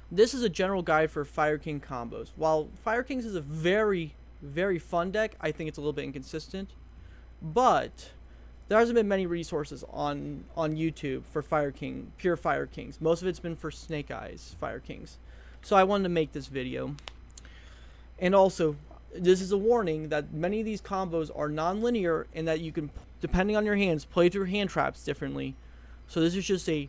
This is a general guide for Fire King combos. While Fire Kings is a very, very fun deck, I think it's a little bit inconsistent. But there hasn't been many resources on YouTube for pure Fire Kings. Most of it's been for Snake Eyes Fire Kings. So I wanted to make this video. And also, this is a warning that many of these combos are non-linear and that you can, depending on your hands, play through hand traps differently. So this is just a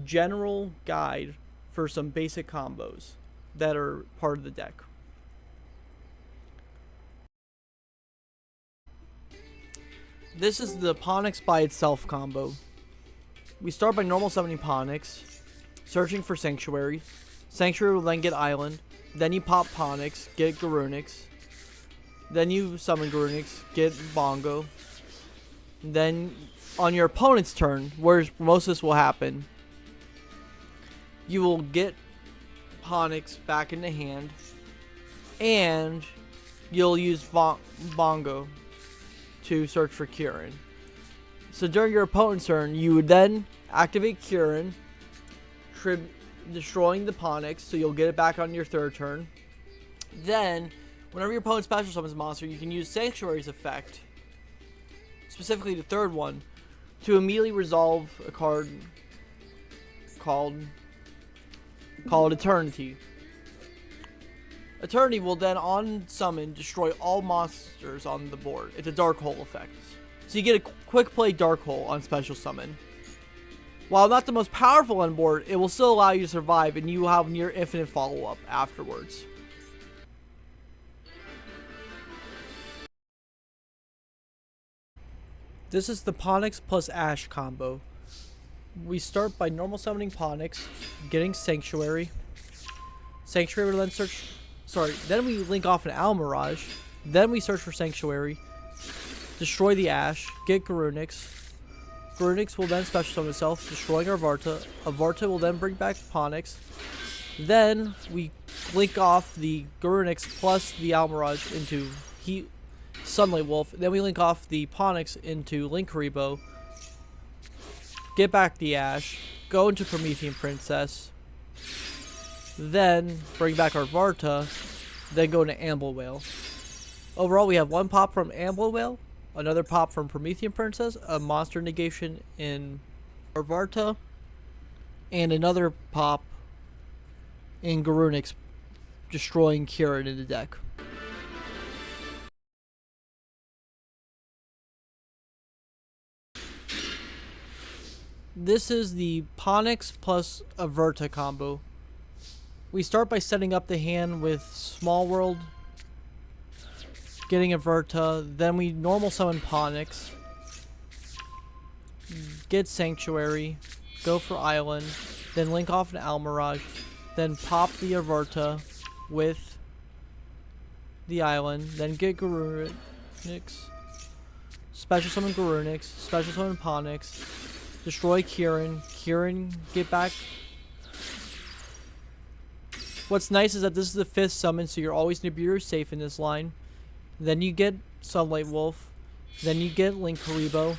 general guide for some basic combos that are part of the deck. This is the Ponix by itself combo. We start by normal summoning Ponix, searching for Sanctuary. Sanctuary will then get Island. Then you pop Ponix, get Garunix. Then you summon Garunix, get Bongo. Then on your opponent's turn, where most of this will happen, you will get Ponix back into hand, and you'll use Bongo to search for Kirin. So during your opponent's turn, you would then activate Kirin, destroying the Ponix, so you'll get it back on your third turn. Then, whenever your opponent special summons a monster, you can use Sanctuary's effect, specifically the third one, to immediately resolve a card called Eternity. Eternity will then, on summon, destroy all monsters on the board. It's a Dark Hole effect. So you get a quick play Dark Hole on special summon. While not the most powerful on board, it will still allow you to survive, and you will have near infinite follow-up afterwards. This is the ponix+ash combo. We start by normal summoning Ponix, getting Sanctuary. Sanctuary will then search... then we link off an Almirage. Then we search for Sanctuary. Destroy the Ash. Get Garunix. Garunix will then special summon itself, destroying Arvata. Arvata will then bring back Ponix. Then we link off the Garunix plus the Almirage into Sunlight Wolf. Then we link off the Ponix into Link Rebo. Get back the Ash. Go into Promethean Princess. Then bring back Arvata. Then go into Amble Whale. Overall, we have one pop from Amble Whale, another pop from Promethean Princess, a monster negation in Arvata, and another pop in Garunix, destroying Kirin in the deck. This is the ponix+avarta combo. We start by setting up the hand with Small World, getting Avarta, then we normal summon Ponix, get Sanctuary, go for Island, then link off an Almirage, then pop the Avarta with the Island, then get Garunix, special summon Garunix, special summon Ponix, destroy Kirin, get back. What's nice is that this is the 5th summon, so you're always going to be safe in this line. Then you get Sunlight Wolf. Then you get Link Rebo.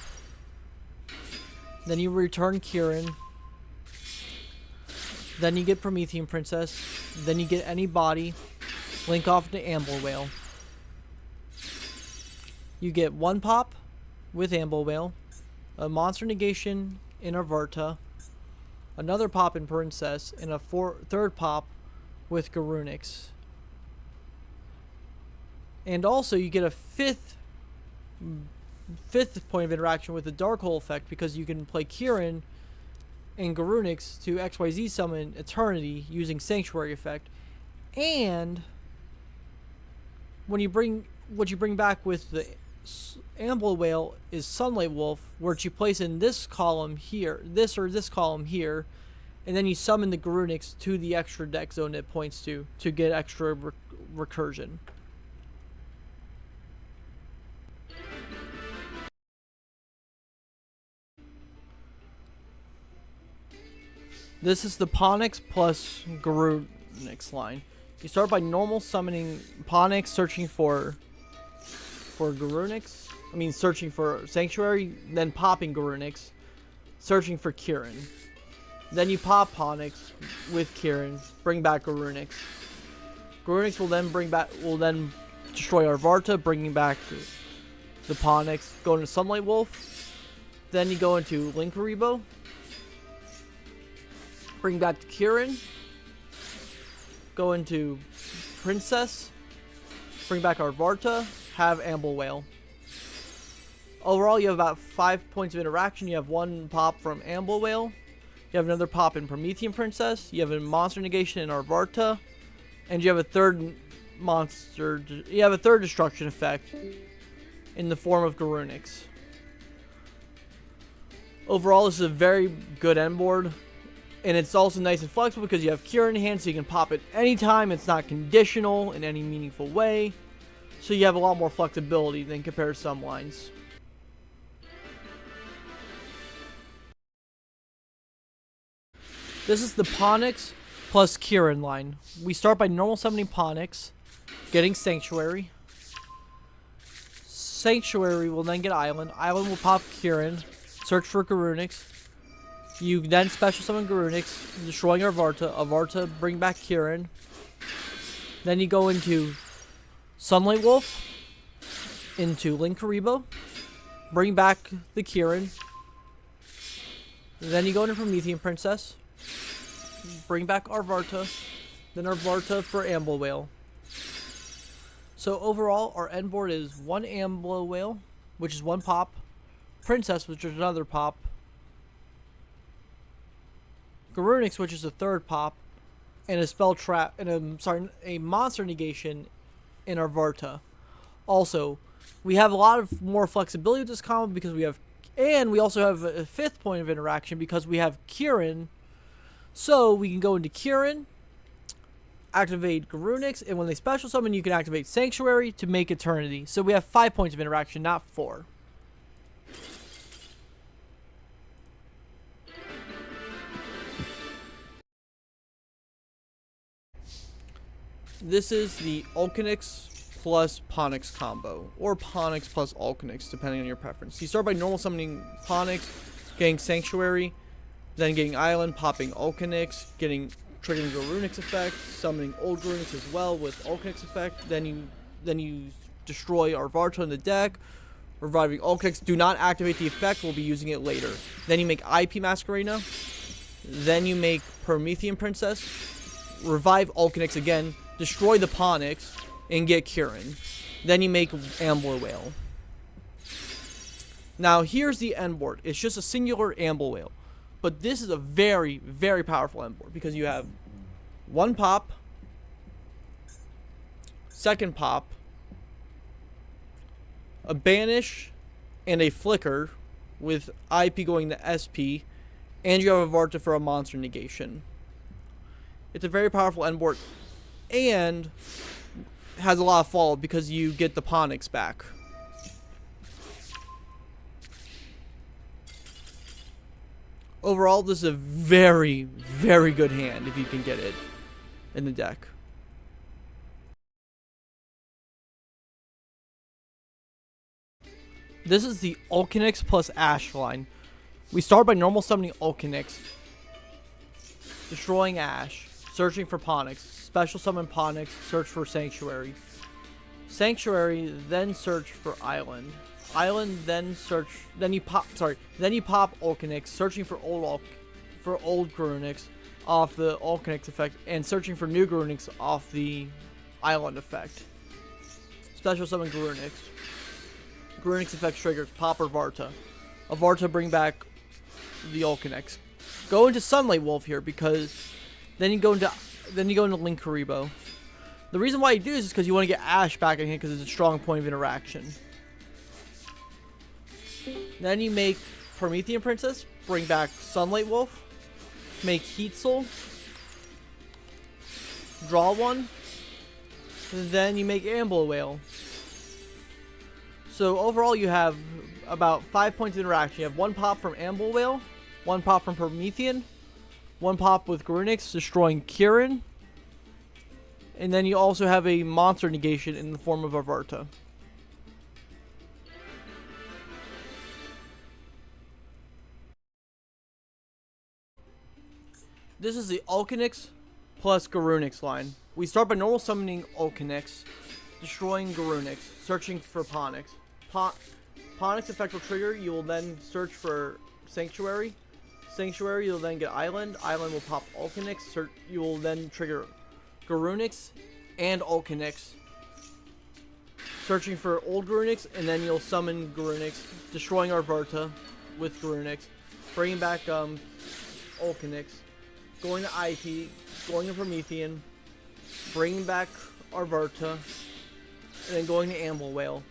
Then you return Kirin. Then you get Promethean Princess. Then you get any body. Link off to Amble Whale. You get one pop with Amble Whale. A monster negation in Arvata. Another pop in Princess. And a third pop with Garunix. And also you get a fifth point of interaction with the Dark Hole effect, because you can play Kirin and Garunix to XYZ summon Eternity using Sanctuary effect. And what you bring back with the Amble Whale is Sunlight Wolf, which you place in this column here, this column here, and then you summon the Garunix to the extra deck zone it points to get extra recursion. This is the ponix+garunix line. You start by normal summoning Ponix, searching for Garunix. Searching for Sanctuary, then popping Garunix, searching for Kirin. Then you pop Ponix with Kirin, bring back Garunix. Garunix will then destroy Arvarta, bringing back the Ponix. Go into Sunlight Wolf. Then you go into Linkaribo. Bring back the Kirin. Go into Princess. Bring back Arvarta. Have Amble Whale. Overall, you have about 5 points of interaction. You have one pop from Amble Whale. You have another pop in Promethean Princess. You have a monster negation in Arvarta. And you have a third destruction effect in the form of Garunix. Overall, this is a very good end board. And it's also nice and flexible because you have Kirin in hand, so you can pop it anytime. It's not conditional in any meaningful way. So you have a lot more flexibility than compared to some lines. This is the ponix+kirin line. We start by normal summoning Ponix, getting Sanctuary. Sanctuary will then get Island. Island will pop Kirin, search for Garunix. You then special summon Garunix, destroying Arvarta. Arvarta bring back Kirin. Then you go into Sunlight Wolf, into Linkaribo, bring back the Kirin. Then you go into Promethean Princess, bring back Arvarta, then Arvarta for Amble Whale. So overall, our end board is one Amble Whale, which is one pop, Princess, which is another pop, Garunix, which is a third pop, and a spell trap, and a monster negation in Arvarta. Also, we have a lot of more flexibility with this combo because we also have a fifth point of interaction because we have Kirin. So we can go into Kirin, activate Garunix, and when they special summon, you can activate Sanctuary to make Eternity. So we have 5 points of interaction, not 4. This is the Ulcanix plus Ponix combo, or Ponix plus Ulcanix, depending on your preference. You start by normal summoning Ponix, getting Sanctuary, then getting Island, popping Ulcanix, triggering Garunix effect, summoning old Garunix as well with Ulcanix effect. Then you destroy Arvarta in the deck, reviving Ulcanix. Do not activate the effect. We'll be using it later. Then you make IP Masquerena. Then you make Promethean Princess, revive Ulcanix again, destroy the Ponix, and get Kirin. Then you make Amble Whale. Now here's the end board. It's just a singular Amble Whale. But this is a very, very powerful end board because you have one pop, second pop, a banish, and a flicker with IP going to SP, and you have a Varta for a monster negation. It's a very powerful end board and has a lot of follow because you get the Ponix back. Overall, this is a very, very good hand if you can get it in the deck. This is the ulcanix+ash line. We start by normal summoning Ulcanix, destroying Ash, searching for Ponix, special summon Ponix, search for Sanctuary. Sanctuary, then search for Island. Island, then you pop Ulcanix, searching for old Garunix off the Ulcanix effect, and searching for new Garunix off the Island effect. Special summon Garunix. Garunix effect triggers pop Arvarta. Arvarta bring back the Ulcanix. Go into Sunlight Wolf here because then you go into Linkaribo. The reason why you do this is because you want to get Ash back in here because it's a strong point of interaction. Then you make Promethean Princess, bring back Sunlight Wolf, make Heat Soul, draw one, and then you make Amble Whale. So overall you have about 5 points of interaction. You have one pop from Amble Whale, one pop from Promethean, one pop with Garunix destroying Kirin, and then you also have a monster negation in the form of Arvarta. This is the ulcanix+garunix line. We start by normal summoning ulcanix, destroying garunix, searching for ponix. Ponix effect will trigger. You will then search for sanctuary. Sanctuary, you'll then get island. Island will pop ulcanix. You will then trigger garunix and ulcanix, searching for old garunix, and then you'll summon garunix, destroying Arvarta with garunix, bringing back ulcanix, going to IP, going to Promethean, bringing back Arvarta, and then going to Amble Whale.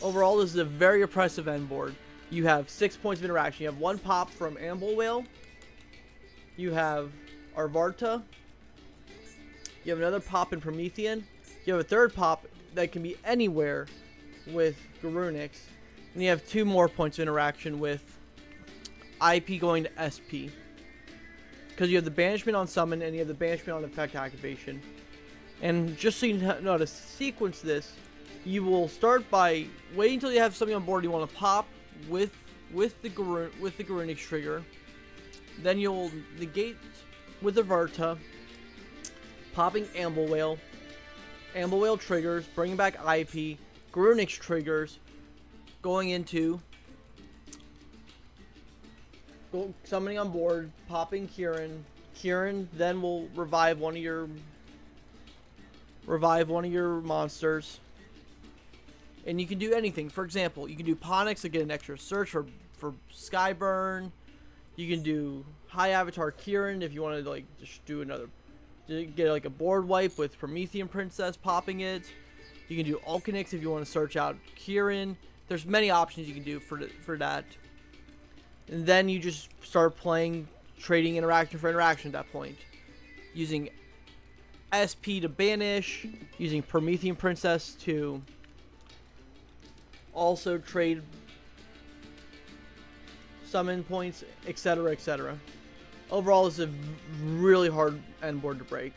Overall, this is a very oppressive end board. You have 6 points of interaction. You have 1 pop from Amble Whale. You have Arvarta. You have another pop in Promethean. You have a 3rd pop that can be anywhere with Garunix. And you have 2 more points of interaction with IP going to SP. Because you have the banishment on summon and you have the banishment on effect activation. And just so you know how to sequence this, you will start by waiting until you have something on board you want to pop with the Garunix trigger. Then you'll negate with the Varta, popping Amble Whale. Amble Whale triggers, bringing back IP. Garunix triggers, going into summoning on board, popping Kirin. Kirin then will revive one of your monsters. And you can do anything. For example, you can do Ponix to get an extra search for Skyburn. You can do High Avatar Kirin if you want to like just do another, get like a board wipe with Promethean Princess popping it. You can do ulcanix if you want to search out Kirin. There's many options you can do for that. And then you just start playing, trading interaction for interaction at that point, using SP to banish, using Promethean Princess to also trade summon points, etc., etc. Overall, it's a really hard end board to break.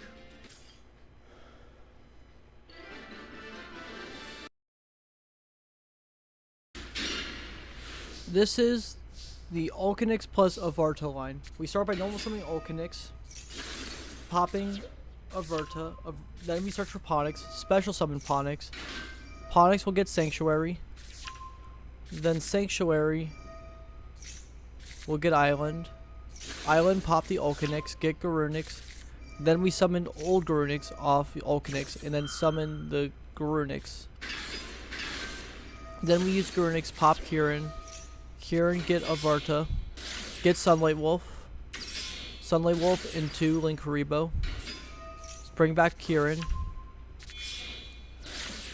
This is the ulcanix+avarta line. We start by normal summoning ulcanix, popping Avarta, then we search for ponix, special summon ponix. Ponix will get sanctuary. Then sanctuary will get island. Island pop the ulcanix, get garunix. Then we summon old garunix off the ulcanix and then summon the garunix. Then we use garunix, pop Kirin. Kirin get Avarta, get Sunlight Wolf. Sunlight Wolf into Linkuriboh. Bring back Kirin.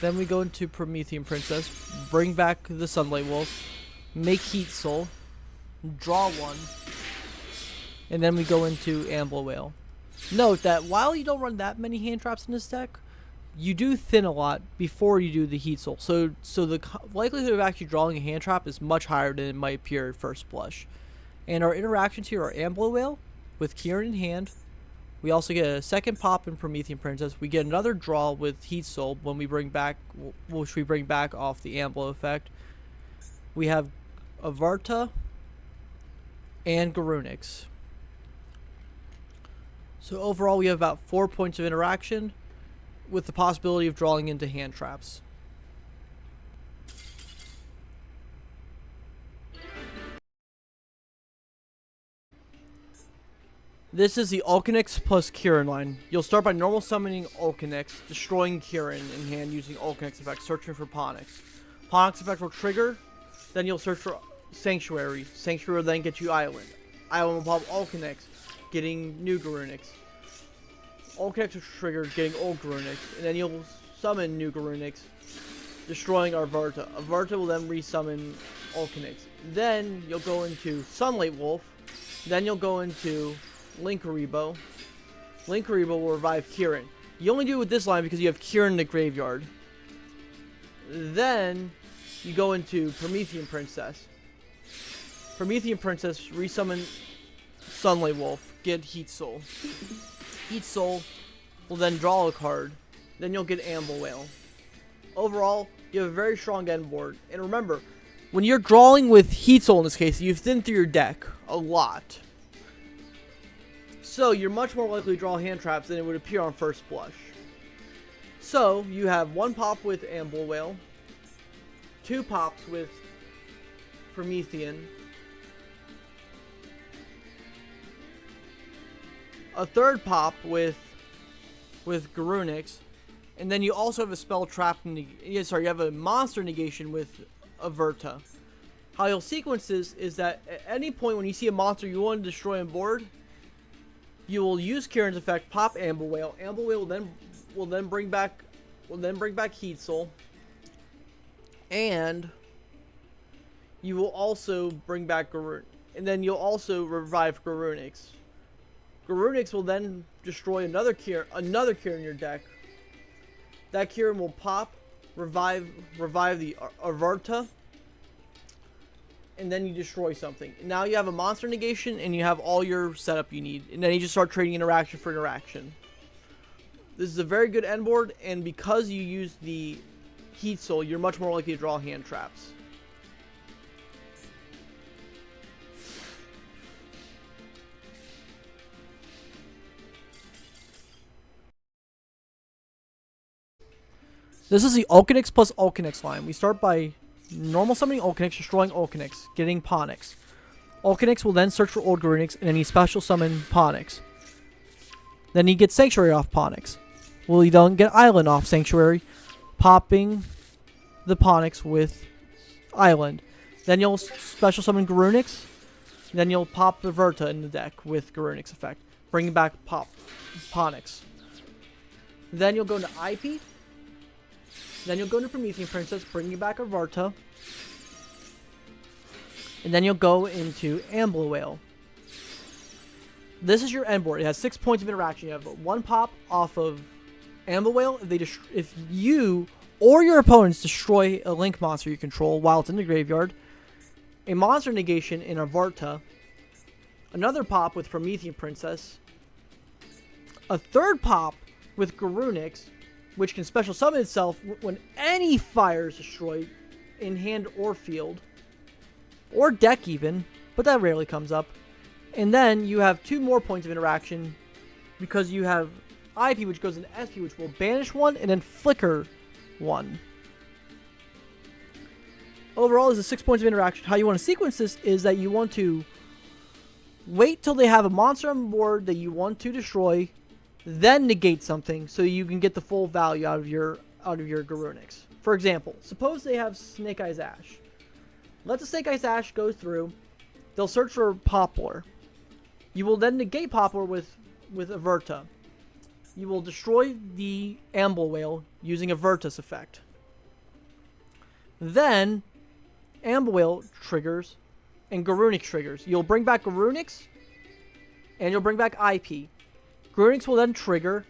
Then we go into Promethean Princess, bring back the Sunlight Wolf, make Heat Soul, draw 1, and then we go into Amble Whale. Note that while you don't run that many hand traps in this deck, you do thin a lot before you do the Heat Soul. So the likelihood of actually drawing a hand trap is much higher than it might appear at first blush. And our interactions here are Amble Whale with Kirin in hand. We also get a 2nd pop in Promethean Princess. We get another draw with Heat Soul when we bring back, which we bring back off the Amble effect. We have Avarta and Garunix. So overall, we have about 4 points of interaction, with the possibility of drawing into hand traps. This is the ulcanix+kirin line. You'll start by normal summoning ulcanix, destroying Kirin in hand using ulcanix effect, searching for ponix. Ponix effect will trigger, then you'll search for sanctuary. Sanctuary will then get you island. Island will pop ulcanix, getting new garunix. Ulcanix will trigger, getting old garunix, and then you'll summon new garunix, destroying Arvarta. Arvarta will then resummon ulcanix. Then you'll go into Sunlight Wolf. Then you'll go into Linkuriboh. Linkuriboh will revive Kirin. You only do it with this line because you have Kirin in the graveyard. Then you go into Promethean Princess. Promethean Princess resummon Sunlight Wolf, get Heat Soul. Heat Soul will then draw a card. Then you'll get Amble Whale. Overall, you have a very strong end board. And remember, when you're drawing with Heat Soul in this case, you've thinned through your deck a lot. So you're much more likely to draw hand traps than it would appear on first blush. So you have 1 pop with Amble Whale, 2 pops with Promethean, a 3rd pop with Garunix, and then you also have a spell trap. You have a monster negation with Avarta. How you'll sequence this is that at any point when you see a monster you want to destroy on board, you will use Kirin's effect, pop Amble Whale. Amble Whale will then bring back Heat Soul, and you will also bring back Garunix, and then you'll also revive Garunix. Garunix will then destroy another Kirin in your deck. That Kirin will pop, revive the Avarta, and then you destroy something. Now you have a monster negation, and you have all your setup you need. And then you just start trading interaction for interaction. This is a very good end board, and because you use the Heat Soul, you're much more likely to draw hand traps. This is the Ulcanix plus Ulcanix line. We start by normal summoning Ulcanix, destroying Ulcanix, getting Ponix. Ulcanix will then search for Old Garunix, and then he special summon Ponix. Then he gets Sanctuary off Ponix. Will he then get Island off Sanctuary, popping the Ponix with Island. Then you'll special summon Garunix. Then you'll pop the Verta in the deck with Garunix effect, bringing back Ponix. Then you'll go into IP. Then you'll go into Promethean Princess, bringing back a Varta. And then you'll go into Amble Whale. This is your end board. It has 6 points of interaction. You have 1 pop off of Amble Whale. If you or your opponents destroy a Link monster you control while it's in the graveyard, a monster negation in a Varta, another pop with Promethean Princess, a 3rd pop with Garunix, which can special summon itself when any fire is destroyed in hand or field, or deck even, but that rarely comes up. And then you have 2 more points of interaction because you have IP, which goes into SP, which will banish 1 and then flicker 1. Overall, there's 6 points of interaction. How you want to sequence this is that you want to wait till they have a monster on board that you want to destroy, then negate something so you can get the full value out of your Garunix. For example, suppose they have Snake Eyes Ash. Let the Snake Eyes Ash go through. They'll search for Poplar. You will then negate Poplar with Avarta. You will destroy the Amble Whale using Avarta's effect. Then Amble Whale triggers and Garunix triggers. You'll bring back Garunix and you'll bring back IP. Garunix will then trigger,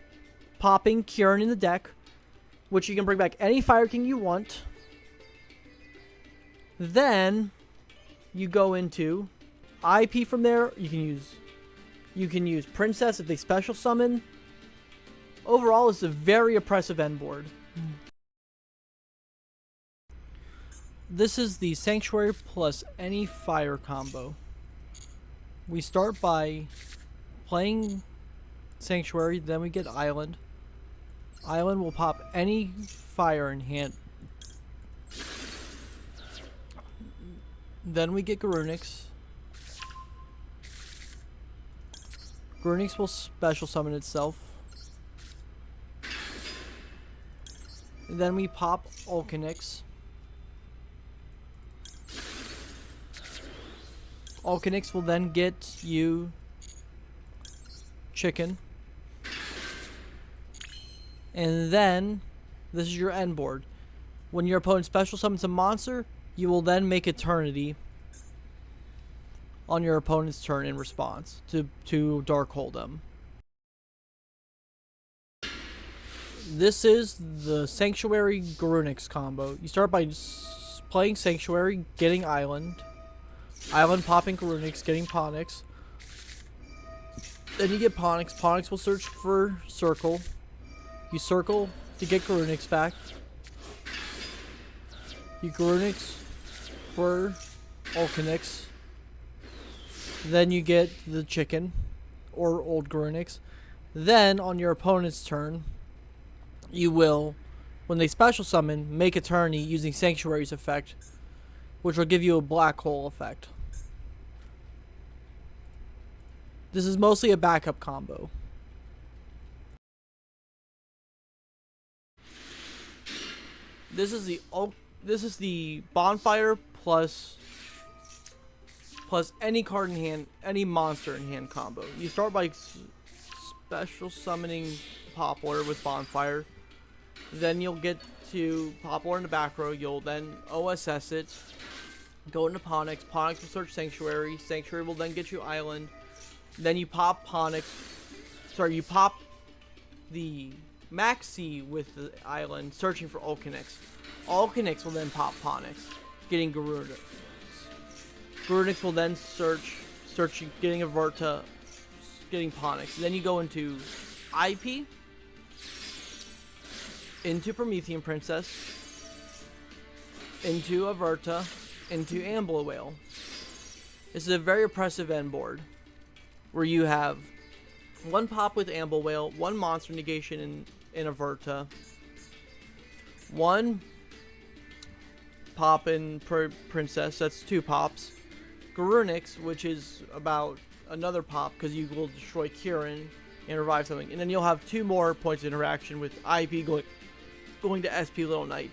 popping Kirin in the deck, which you can bring back any Fire King you want. Then you go into IP from there. You can use Princess if they special summon. Overall, it's a very oppressive end board. This is the Sanctuary plus any fire combo. We start by playing Sanctuary, then we get Island. Island will pop any fire in hand. Then we get Garunix. Garunix will special summon itself. And then we pop Ulcanix. Ulcanix will then get you Chicken. And then this is your end board. When your opponent special summons a monster, you will then make Eternity on your opponent's turn in response to Darkhold them. This is the Sanctuary Garunix combo. You start by playing Sanctuary, getting Island. Island popping Garunix, getting Ponix. Then you get Ponix. Ponix will search for Circle. You circle to get Garunix back. You Garunix for Ulcanix. Then you get the Chicken. or ulcanix. Then on your opponent's turn, you will, when they special summon, make a tourney using Sanctuary's effect, which will give you a black hole effect. This is mostly a backup combo. This is the bonfire plus any card in hand, any monster in hand combo. You start by special summoning Poplar with bonfire. Then you'll get to Poplar in the back row. You'll then OSS it. Go into Ponix. Ponix will search Sanctuary. Sanctuary will then get you Island. Then you pop Ponix. Sorry, you pop the Maxi with the Island, searching for Ulcanix. Ulcanix will then pop Ponix, getting Garunix. Garunix will then searching, getting Avarta, getting Ponix. Then you go into IP, into Promethean Princess, into Avarta, into Ambler Whale. This is a very oppressive end board, where you have one pop with Ambler Whale, one monster negation in Avarta, one pop in Princess, that's 2 pops. Garunix, which is about another pop because you will destroy Kirin and revive something. And then you'll have 2 more points of interaction with IP going to SP Little Knight.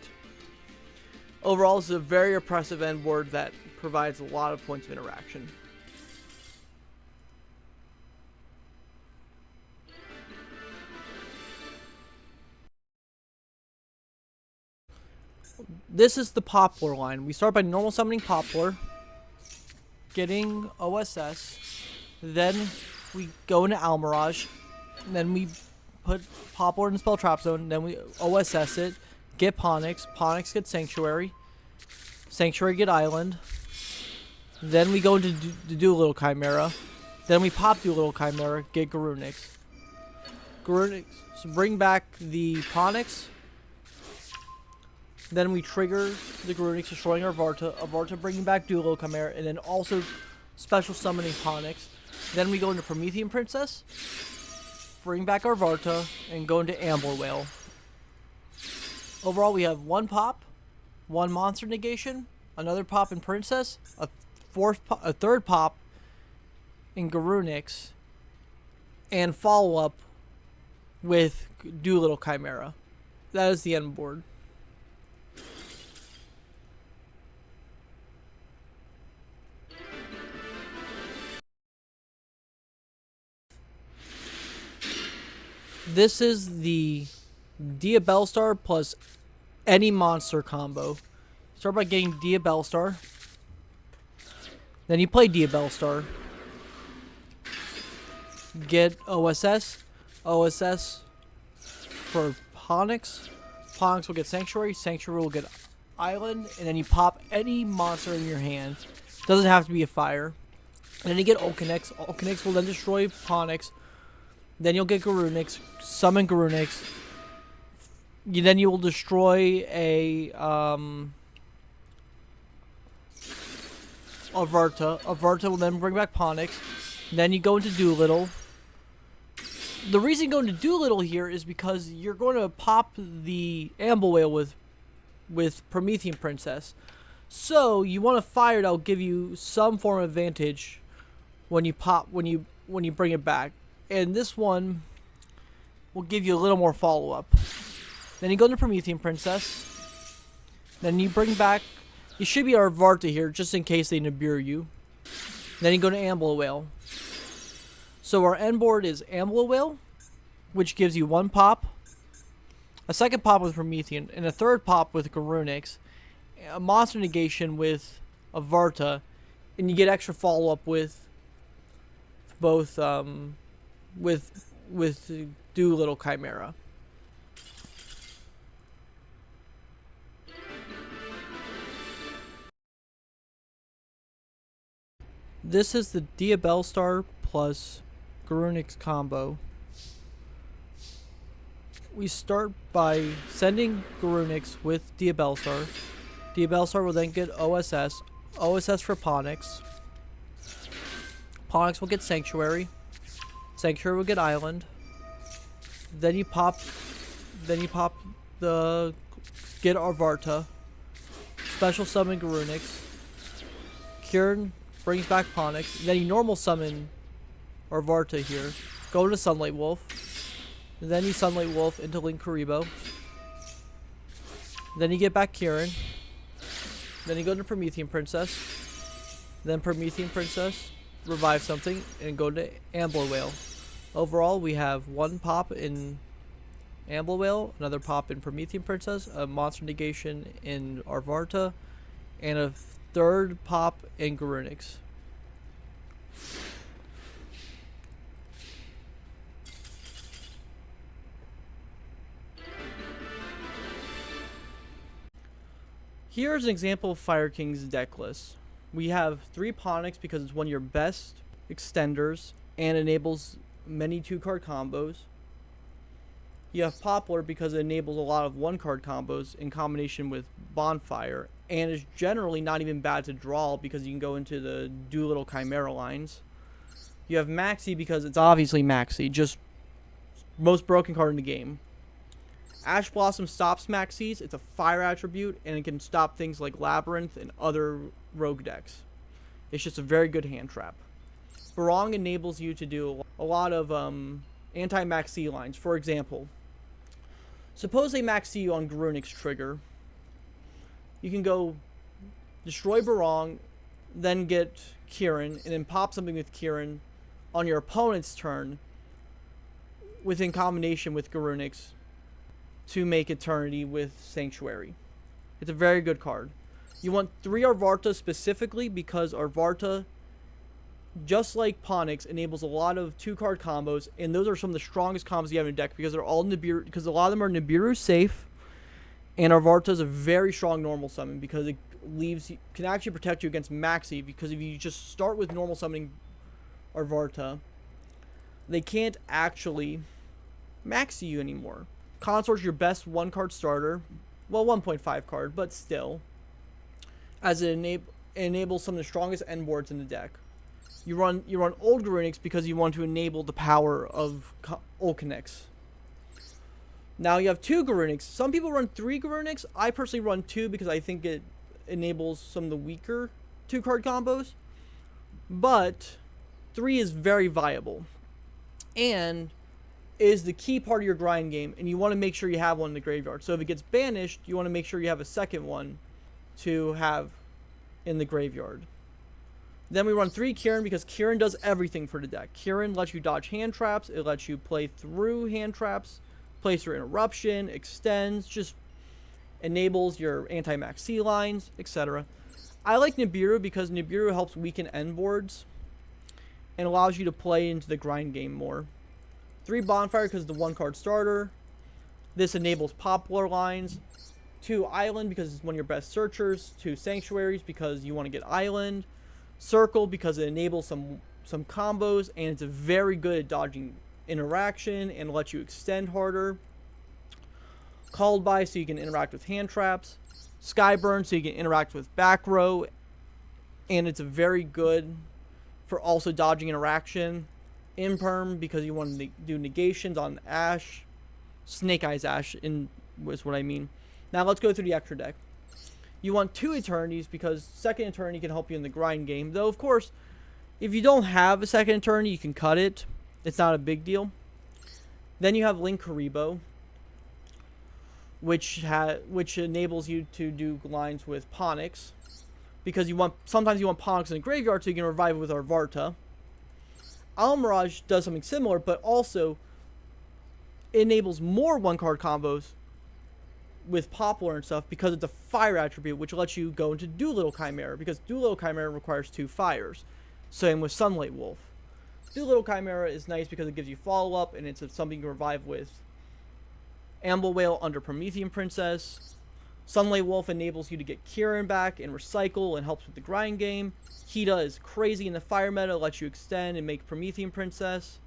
Overall, this is a very oppressive end board that provides a lot of points of interaction. This is the Poplar line. We start by normal summoning Poplar, getting OSS, then we go into Almirage, then we put Poplar in the Spell Trap Zone, then we OSS it, get Ponix, Ponix get Sanctuary, Sanctuary get Island, then we go into Doolittle Chimera, then we pop Doolittle Chimera, get Garunix. Garunix, so bring back the Ponix. Then we trigger the Garunix, destroying our Avarta. Avarta bringing back Doolittle Chimera, and then also special summoning Ponix. Then we go into Promethean Princess, bring back our Avarta, and go into Ambler Whale. Overall, we have 1 pop, 1 monster negation, another pop in Princess, a 3rd pop in Garunix, and follow up with Doolittle Chimera. That is the end board. This is the Diabellstar plus any monster combo. Start by getting Diabellstar. Then you play Diabellstar. Get OSS. OSS for Ponix. Ponix will get Sanctuary. Sanctuary will get Island. And then you pop any monster in your hand. Doesn't have to be a fire. And then you get Ulcanix. Ulcanix will then destroy Ponix. Then you'll get Garunix, summon Garunix. Then you will destroy a Avarta. Avarta will then bring back Ponix. Then you go into Doolittle. The reason you go into Doolittle here is because you're going to pop the Ambler Whale with Promethean Princess. So you want a fire that'll give you some form of advantage when you bring it back. And this one will give you a little more follow-up. Then you go into Promethean Princess. Then you bring back... You should be our Avarta here, just in case they Nibiru you. Then you go to Ambler Whale. So our end board is Ambler Whale, which gives you 1 pop. A 2nd pop with Promethean. And a 3rd pop with Garunix. A monster negation with Avarta. And you get extra follow-up with both... with Doolittle Chimera. This is the Diabellstar plus Garunix combo. We start by sending Garunix with Diabellstar. Diabellstar will then get OSS. OSS for Ponix. Ponix will get Sanctuary. Sanctuary will get island. Then you pop the get Arvarta. Special summon Garunix. Kirin brings back Ponix. Then you normal summon Arvarta here. Go to Sunlight Wolf. Then you Sunlight Wolf into Linkuriboh. Then you get back Kirin. Then you go to Promethean Princess. Then Promethean Princess, revive something, and go to Ambler Whale. Overall, we have one pop in Ambler Whale, another pop in Promethean Princess, a monster negation in Arvarta, and a third pop in Garunix. Here's an example of Fire King's deck list. We have 3 Ponix because it's one of your best extenders and enables many 2-card combos. You have Poplar because it enables a lot of 1-card combos in combination with Bonfire, and is generally not even bad to draw because you can go into the Doolittle Chimera lines. You have Maxi because it's obviously Maxi, just most broken card in the game. Ash Blossom stops Maxis. It's a fire attribute, and it can stop things like Labyrinth and other rogue decks. It's just a very good hand trap. Barong enables you to do a lot of anti-Maxi lines. For example, suppose they Maxi you on Garunix trigger. You can go destroy Barong, then get Kirin, and then pop something with Kirin on your opponent's turn within combination with Garunix to make Eternity with Sanctuary. It's a very good card. You want 3 Arvarta specifically because Arvarta, just like Ponix, enables a lot of 2-card combos, and those are some of the strongest combos you have in your deck because they're all Nibiru, because a lot of them are Nibiru safe, and Arvarta is a very strong normal summon because it can actually protect you against Maxi, because if you just start with normal summoning Arvarta, they can't actually Maxi you anymore. Consort's your best 1-card starter. Well, 1.5 card, but still. As it enables some of the strongest end boards in the deck. You run Old Garunix because you want to enable the power of ulcanix. Now you have 2 Garunix. Some people run 3 Garunix. I personally run 2 because I think it enables some of the weaker 2-card combos. But 3 is very viable. And is the key part of your grind game, and you want to make sure you have one in the graveyard. So if it gets banished, you want to make sure you have a second one to have in the graveyard. Then we run 3 Kirin because Kirin does everything for the deck. Kirin lets you dodge hand traps, it lets you play through hand traps, plays through interruption, extends, just enables your anti-Maxi lines, etc. I like Nibiru because Nibiru helps weaken end boards and allows you to play into the grind game more. 3 Bonfire because it's the 1-card starter. This enables Poplar lines. 2 Island because it's one of your best searchers. 2 Sanctuaries because you want to get Island. Circle because it enables some combos, and it's very good at dodging interaction and lets you extend harder. Called by so you can interact with hand traps. Skyburn so you can interact with back row, and it's very good for also dodging interaction. Imperm because you want to do negations on Ash. Snake Eyes Ash is what I mean. Now let's go through the extra deck. You want 2 Eternities because second Eternity can help you in the grind game. Though, of course, if you don't have a second Eternity, you can cut it. It's not a big deal. Then you have Linkuriboh, which enables you to do lines with Ponix. Because sometimes you want Ponix in the graveyard so you can revive it with Arvarta. Almirage does something similar, but also enables more 1-card combos with Poplar and stuff because it's a fire attribute, which lets you go into Doolittle Chimera, because Doolittle Chimera requires 2 fires. Same with Sunlight Wolf. Doolittle Chimera is nice because it gives you follow-up, and it's something you can revive with Ambler Whale under Promethean Princess. Sunlight Wolf enables you to get Kirin back and recycle and helps with the grind game. Hida is crazy in the fire meta, lets you extend and make Promethean Princess.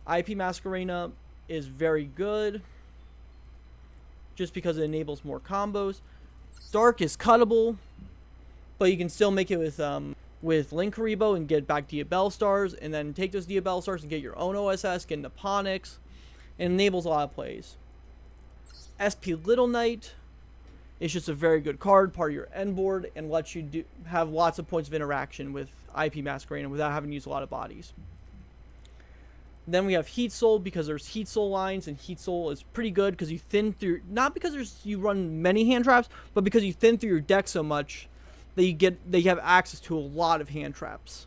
IP Masquerena is very good just because it enables more combos. Dark is cuttable, but you can still make it with with Linkaribo and get back Diabellstars, and then take those Diabellstars and get your own OSS, get into Ponix. It enables a lot of plays. SP Little Knight is just a very good card, part of your end board, and lets you have lots of points of interaction with IP Masquerade without having to use a lot of bodies. Then we have Heat Soul, because there's Heat Soul lines, and Heat Soul is pretty good because you thin through, not because you run many hand traps, but because you thin through your deck so much that you have access to a lot of hand traps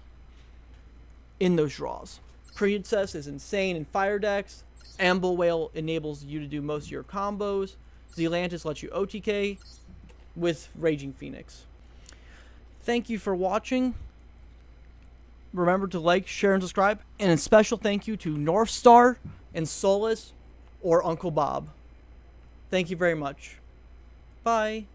in those draws. Princess is insane in fire decks. Amble Whale enables you to do most of your combos. Zealantis lets you OTK with Raging Phoenix. Thank you for watching. Remember to like, share, and subscribe. And a special thank you to North Star and Solus or Uncle Bob. Thank you very much. Bye.